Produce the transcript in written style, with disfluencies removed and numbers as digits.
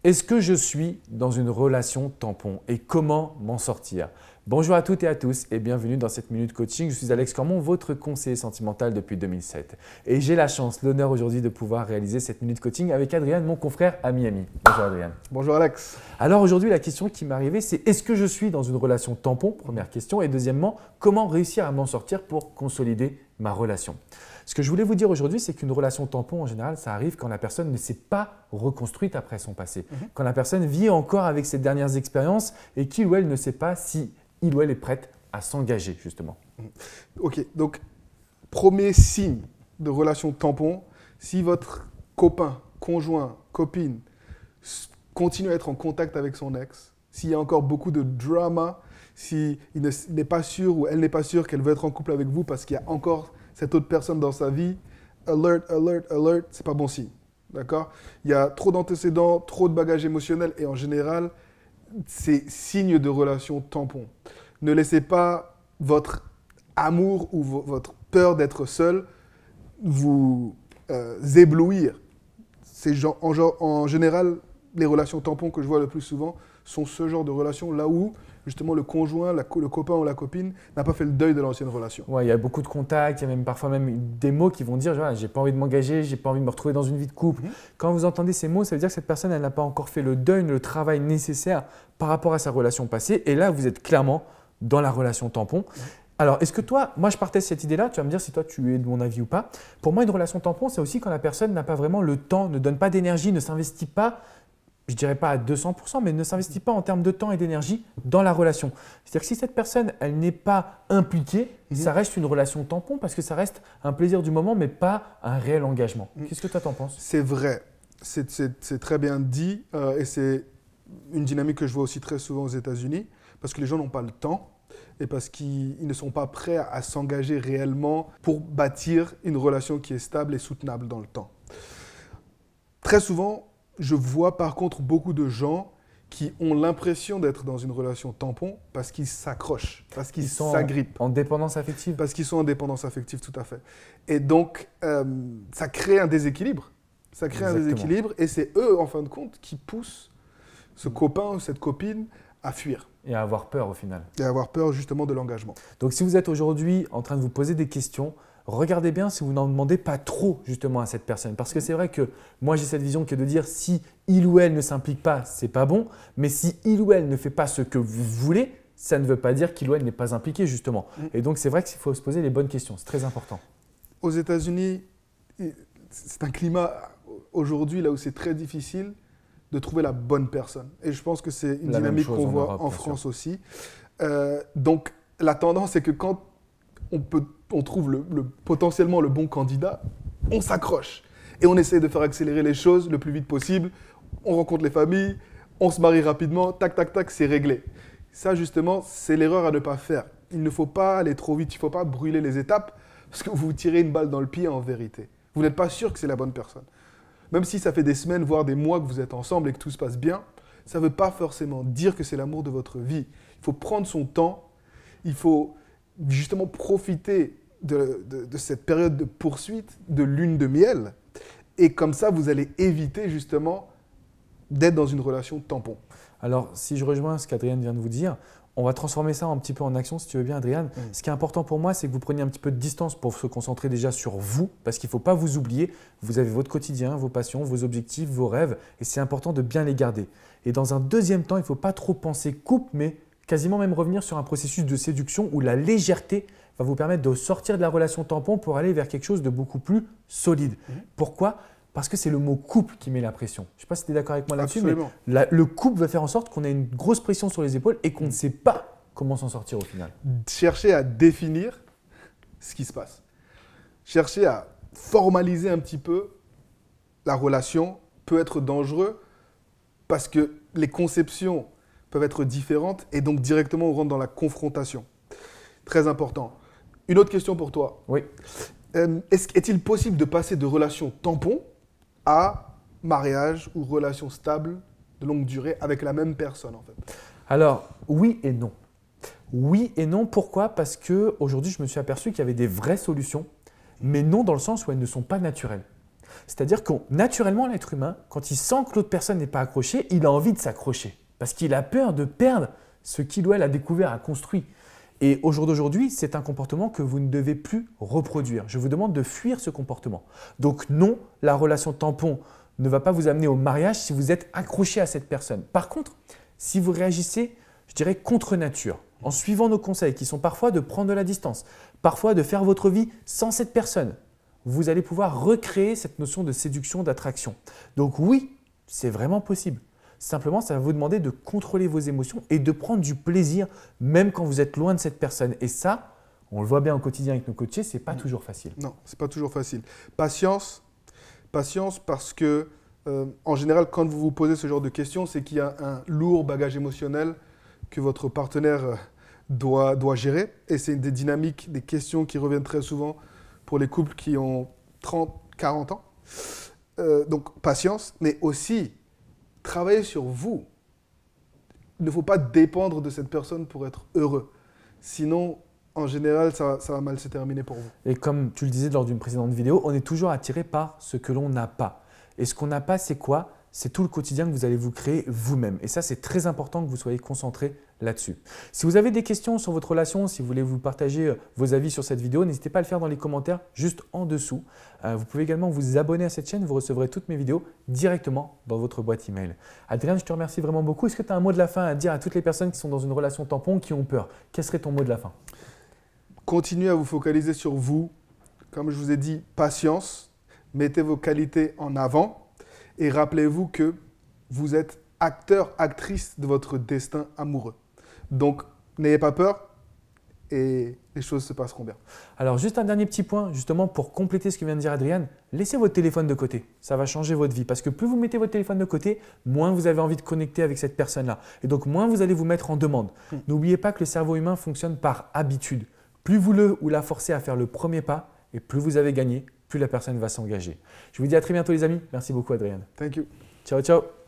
Est-ce que je suis dans une relation tampon et comment m'en sortir? Bonjour à toutes et à tous et bienvenue dans cette Minute Coaching. Je suis Alex Cormon, votre conseiller sentimental depuis 2007. Et j'ai la chance, l'honneur aujourd'hui de pouvoir réaliser cette Minute Coaching avec Adrien, mon confrère à Miami. Bonjour Adrien. Bonjour Alex. Alors aujourd'hui, la question qui m'est arrivée, c'est est-ce que je suis dans une relation tampon? Première question. Et deuxièmement, comment réussir à m'en sortir pour consolider ma relation? Ce que je voulais vous dire aujourd'hui, c'est qu'une relation tampon, en général, ça arrive quand la personne ne s'est pas reconstruite après son passé. Quand la personne vit encore avec ses dernières expériences et qu'il ou elle ne sait pas si il ou elle est prête à s'engager, justement. Ok, donc premier signe de relation tampon, si votre copain, conjoint, copine continue à être en contact avec son ex, s'il y a encore beaucoup de drama, s'il n'est pas sûr ou elle n'est pas sûre qu'elle veut être en couple avec vous parce qu'il y a encore cette autre personne dans sa vie, alert, alert, alert, c'est pas bon signe. D'accord? Il y a trop d'antécédents, trop de bagages émotionnels et en général, c'est signe de relation tampon. Ne laissez pas votre amour ou votre peur d'être seul vous éblouir. En général, les relations tampons que je vois le plus souvent sont ce genre de relations là où justement le conjoint, le copain ou la copine n'a pas fait le deuil de l'ancienne relation. Ouais, il y a beaucoup de contacts, il y a même parfois même des mots qui vont dire « j'ai pas envie de m'engager, j'ai pas envie de me retrouver dans une vie de couple ». Quand vous entendez ces mots, ça veut dire que cette personne elle n'a pas encore fait le deuil, le travail nécessaire par rapport à sa relation passée. Et là, vous êtes clairement dans la relation tampon. Alors, est-ce que toi, moi je partais de cette idée-là, tu vas me dire si toi tu es de mon avis ou pas. Pour moi, une relation tampon, c'est aussi quand la personne n'a pas vraiment le temps, ne donne pas d'énergie, ne s'investit pas, je ne dirais pas à 200%, mais ne s'investit pas en termes de temps et d'énergie dans la relation. C'est-à-dire que si cette personne, elle n'est pas impliquée, ça reste une relation tampon parce que ça reste un plaisir du moment, mais pas un réel engagement. Qu'est-ce que toi t'en penses? C'est vrai, c'est très bien dit et c'est une dynamique que je vois aussi très souvent aux États-Unis parce que les gens n'ont pas le temps et parce qu'ils ne sont pas prêts à s'engager réellement pour bâtir une relation qui est stable et soutenable dans le temps. Très souvent, je vois par contre beaucoup de gens qui ont l'impression d'être dans une relation tampon parce qu'ils s'accrochent, parce qu'ils s'agrippent. En dépendance affective. Parce qu'ils sont en dépendance affective, tout à fait. Et donc, ça crée un déséquilibre. Ça crée un déséquilibre et c'est eux, en fin de compte, qui poussent ce copain ou cette copine à fuir. Et à avoir peur au final. Et à avoir peur justement de l'engagement. Donc si vous êtes aujourd'hui en train de vous poser des questions, regardez bien si vous n'en demandez pas trop justement à cette personne. Parce que c'est vrai que moi j'ai cette vision qui est de dire si il ou elle ne s'implique pas, c'est pas bon. Mais si il ou elle ne fait pas ce que vous voulez, ça ne veut pas dire qu'il ou elle n'est pas impliqué justement. Et donc c'est vrai qu'il faut se poser les bonnes questions, c'est très important. Aux États-Unis, c'est un climat aujourd'hui là où c'est très difficile de trouver la bonne personne. Et je pense que c'est une dynamique qu'on voit en France aussi. Donc la tendance c'est que quand on trouve potentiellement le bon candidat, on s'accroche et on essaie de faire accélérer les choses le plus vite possible. On rencontre les familles, on se marie rapidement, tac, tac, tac, c'est réglé. Ça, justement, c'est l'erreur à ne pas faire. Il ne faut pas aller trop vite, il ne faut pas brûler les étapes parce que vous vous tirez une balle dans le pied en vérité. Vous n'êtes pas sûr que c'est la bonne personne. Même si ça fait des semaines, voire des mois que vous êtes ensemble et que tout se passe bien, ça ne veut pas forcément dire que c'est l'amour de votre vie. Il faut prendre son temps, il faut justement profiter de cette période de poursuite, de lune de miel. Et comme ça, vous allez éviter justement d'être dans une relation tampon. Alors, si je rejoins ce qu'Adrien vient de vous dire, on va transformer ça un petit peu en action, si tu veux bien, Adrien. Ce qui est important pour moi, c'est que vous preniez un petit peu de distance pour se concentrer déjà sur vous, parce qu'il ne faut pas vous oublier. Vous avez votre quotidien, vos passions, vos objectifs, vos rêves, et c'est important de bien les garder. Et dans un deuxième temps, il ne faut pas trop penser couple, mais quasiment même revenir sur un processus de séduction où la légèreté va vous permettre de sortir de la relation tampon pour aller vers quelque chose de beaucoup plus solide. Pourquoi ? Parce que c'est le mot couple qui met la pression. Je ne sais pas si tu es d'accord avec moi là-dessus, mais le couple va faire en sorte qu'on ait une grosse pression sur les épaules et qu'on ne sait pas comment s'en sortir au final. Chercher à définir ce qui se passe. Chercher à formaliser un petit peu la relation peut être dangereux parce que les conceptions peuvent être différentes et donc directement on rentre dans la confrontation. Très important. Une autre question pour toi. Oui. Est-il possible de passer de relation tampon à mariage ou relation stable de longue durée avec la même personne en fait? Alors, oui et non. Oui et non, pourquoi? Parce qu'aujourd'hui, je me suis aperçu qu'il y avait des vraies solutions, mais non dans le sens où elles ne sont pas naturelles. C'est-à-dire que naturellement, l'être humain, quand il sent que l'autre personne n'est pas accrochée, il a envie de s'accrocher parce qu'il a peur de perdre ce qu'il ou elle a découvert, a construit. Et au jour d'aujourd'hui, c'est un comportement que vous ne devez plus reproduire. Je vous demande de fuir ce comportement. Donc non, la relation tampon ne va pas vous amener au mariage si vous êtes accroché à cette personne. Par contre, si vous réagissez, je dirais contre nature, en suivant nos conseils qui sont parfois de prendre de la distance, parfois de faire votre vie sans cette personne, vous allez pouvoir recréer cette notion de séduction, d'attraction. Donc oui, c'est vraiment possible. Simplement, ça va vous demander de contrôler vos émotions et de prendre du plaisir même quand vous êtes loin de cette personne. Et ça, on le voit bien au quotidien avec nos coachés, ce n'est pas toujours facile. Non, ce n'est pas toujours facile. Patience parce que en général, quand vous vous posez ce genre de questions, c'est qu'il y a un lourd bagage émotionnel que votre partenaire doit gérer. Et c'est des dynamiques, des questions qui reviennent très souvent pour les couples qui ont 30, 40 ans. Donc, patience, mais aussi travailler sur vous. Il ne faut pas dépendre de cette personne pour être heureux. Sinon, en général, ça va mal se terminer pour vous. Et comme tu le disais lors d'une précédente vidéo, on est toujours attiré par ce que l'on n'a pas. Et ce qu'on n'a pas, c'est quoi? C'est tout le quotidien que vous allez vous créer vous-même. Et ça, c'est très important que vous soyez concentré là-dessus. Si vous avez des questions sur votre relation, si vous voulez vous partager vos avis sur cette vidéo, n'hésitez pas à le faire dans les commentaires juste en dessous. Vous pouvez également vous abonner à cette chaîne, vous recevrez toutes mes vidéos directement dans votre boîte email. Adrien, je te remercie vraiment beaucoup. Est-ce que tu as un mot de la fin à dire à toutes les personnes qui sont dans une relation tampon, qui ont peur? Quel serait ton mot de la fin? Continuez à vous focaliser sur vous. Comme je vous ai dit, patience. Mettez vos qualités en avant. Et rappelez-vous que vous êtes acteur, actrice de votre destin amoureux. Donc, n'ayez pas peur et les choses se passeront bien. Alors, juste un dernier petit point, justement, pour compléter ce que vient de dire Adrien, laissez votre téléphone de côté. Ça va changer votre vie parce que plus vous mettez votre téléphone de côté, moins vous avez envie de connecter avec cette personne-là. Et donc, moins vous allez vous mettre en demande. N'oubliez pas que le cerveau humain fonctionne par habitude. Plus vous le ou la forcez à faire le premier pas et plus vous avez gagné, plus la personne va s'engager. Je vous dis à très bientôt les amis. Merci beaucoup Adrien. Thank you. Ciao, ciao.